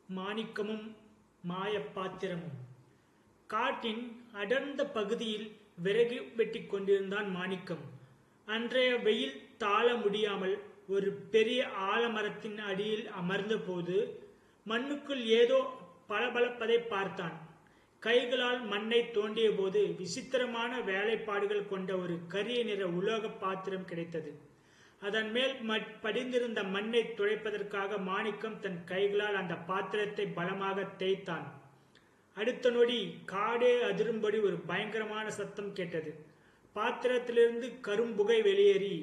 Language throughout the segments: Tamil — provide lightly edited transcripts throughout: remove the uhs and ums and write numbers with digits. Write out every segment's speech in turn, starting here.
மாணிக்கமும் மாயப்பாத்திரமும். காட்டின் அடர்ந்த பகுதியில் விறகு வெட்டிக் கொண்டிருந்தான் மாணிக்கம். அன்றைய வெயில் தாழ முடியாமல் ஒரு பெரிய ஆலமரத்தின் அடியில் அமர்ந்தபோது மண்ணுக்குள் ஏதோ பளபளப்பதை பார்த்தான். கைகளால் மண்ணை தோண்டிய போது விசித்திரமான வேலைப்பாடுகள் கொண்ட ஒரு கரிய நிற உலோக பாத்திரம் கிடைத்தது. அதன் மேல் படிந்திருந்த மண்ணை துடைப்பதற்காக மாணிக்கம் தன் கைகளால் அந்த பாத்திரத்தை பலமாக தேய்த்தான். அடுத்த நொடி காடே அதிரும்படி ஒரு பயங்கரமான சத்தம் கேட்டது. பாத்திரத்திலிருந்து கரும்புகை வெளியேறி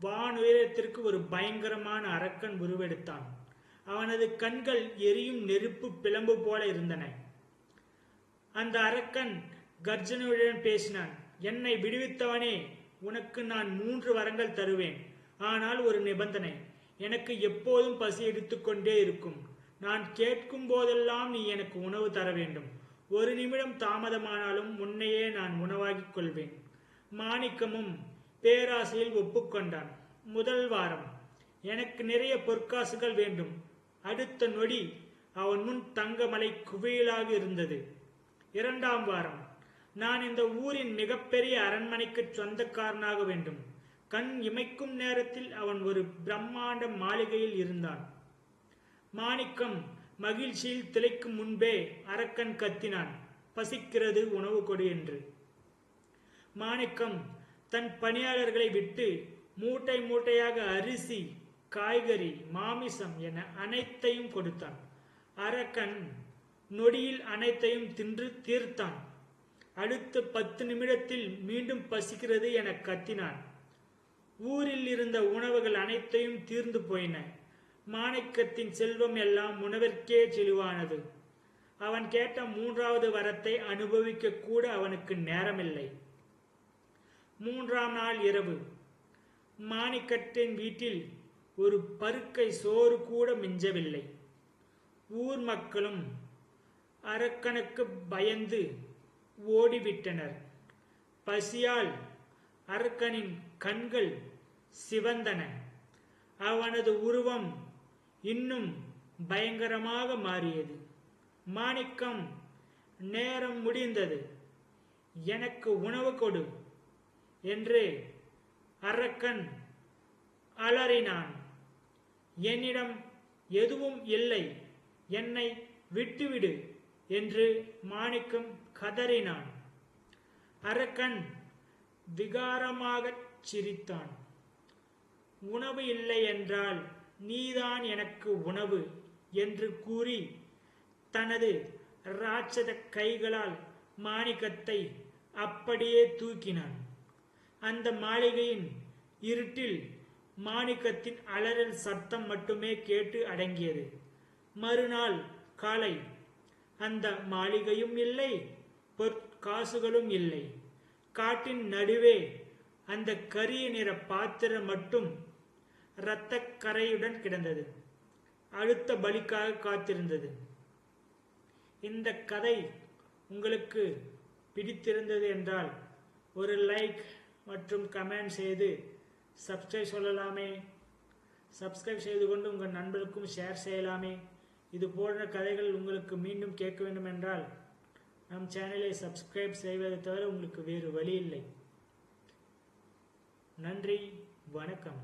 வானுயரத்திற்கு ஒரு பயங்கரமான அரக்கன் உருவெடுத்தான். அவனது கண்கள் எரியும் நெருப்பு பிளம்பு போல இருந்தன. அந்த அரக்கன் கர்ஜனையுடன் பேசினான். என்னை விடுவித்தவனே, உனக்கு நான் 3 வரங்கள் தருவேன். ஆனால் ஒரு நிபந்தனை. எனக்கு எப்போதும் பசி எடுத்துக்கொண்டே இருக்கும். நான் கேட்கும் போதெல்லாம் நீ எனக்கு உணவு தர வேண்டும். 1 நிமிடம் தாமதமானாலும் உன்னையே நான் உணவாக்கிக் கொள்வேன். மாணிக்கமும் பேராசையில் ஒப்புக்கொண்டான். முதல் வாரம், எனக்கு நிறைய பொற்காசுகள் வேண்டும். அடுத்த நொடி அவன் முன் தங்கமலை குவியலாக இருந்தது. 2ஆம் வாரம், நான் இந்த ஊரின் மிகப்பெரிய அரண்மனைக்கு சொந்தக்காரனாக வேண்டும். கண் இமைக்கும் நேரத்தில் அவன் ஒரு பிரம்மாண்ட மாளிகையில் இருந்தான். மாணிக்கம் மகிழ்ச்சியில் திளைக்கும் முன்பே அரக்கன் கத்தினான், பசிக்கிறது, உணவு கொடு என்று. மாணிக்கம் தன் பணியாளர்களை விட்டு மூட்டை மூட்டையாக அரிசி, காய்கறி, மாமிசம் என அனைத்தையும் கொடுத்தான். அரக்கன் நொடியில் அனைத்தையும் தின்று தீர்த்தான். அடுத்த 10 நிமிடத்தில் மீண்டும் பசிக்கிறது என கத்தினான். ஊரில் இருந்த உணவுகள் அனைத்தையும் தீர்ந்து போயின. மாணிக்கத்தின் செல்வம் எல்லாம் உணவிற்கே செலுவானது. அவன் கேட்ட 3வது வரத்தை அனுபவிக்க கூட அவனுக்கு நேரமில்லை. 3ஆம் நாள் இரவு, மாணிக்கத்தின் வீட்டில் ஒரு பருக்கை சோறு கூட மிஞ்சவில்லை. ஊர் மக்களும் அரக்கனுக்கு பயந்து ஓடிவிட்டனர். பசியால் அரக்கனின் கண்கள் சிவந்தன. அவனது உருவம் இன்னும் பயங்கரமாக மாறியது. மாணிக்கம், நேரம் முடிந்தது, எனக்கு உணவு கொடு என்று அரக்கன் அலறினான். என்னிடம் எதுவும் இல்லை, என்னை விட்டுவிடு என்று மாணிக்கம் கதறினான். அரக்கன் விகாரமாகச் சிரித்தான். உணவு இல்லை என்றால் நீதான் எனக்கு உணவு என்று கூறி தனது ராட்சத கைகளால் மாணிக்கத்தை அப்படியே தூக்கினான். அந்த மாளிகையின் இருட்டில் மாணிக்கத்தின் அலறல் சத்தம் மட்டுமே கேட்டு அடங்கியது. மறுநாள் காலை, அந்த மாளிகையும் இல்லை, பொற்காசுகளும் இல்லை. காட்டின் நடுவே அந்த கரிய நிற பாத்திரம் மட்டும் இரத்தக் கரையுடன் கிடந்தது. அடுத்த பலிக்காக காத்திருந்தது. இந்த கதை உங்களுக்கு பிடித்திருந்தது என்றால் ஒரு லைக் மற்றும் கமெண்ட் செய்து சப்ஸ்கிரைப் சொல்லலாமே. சப்ஸ்கிரைப் செய்து கொண்டு உங்கள் நண்பருக்கும் ஷேர் செய்யலாமே. இது போன்ற கதைகள் உங்களுக்கு மீண்டும் கேட்க வேண்டும் என்றால் நம் சேனலை சப்ஸ்கிரைப் செய்வதை தவிர உங்களுக்கு வேறு வழி இல்லை. நன்றி, வணக்கம்.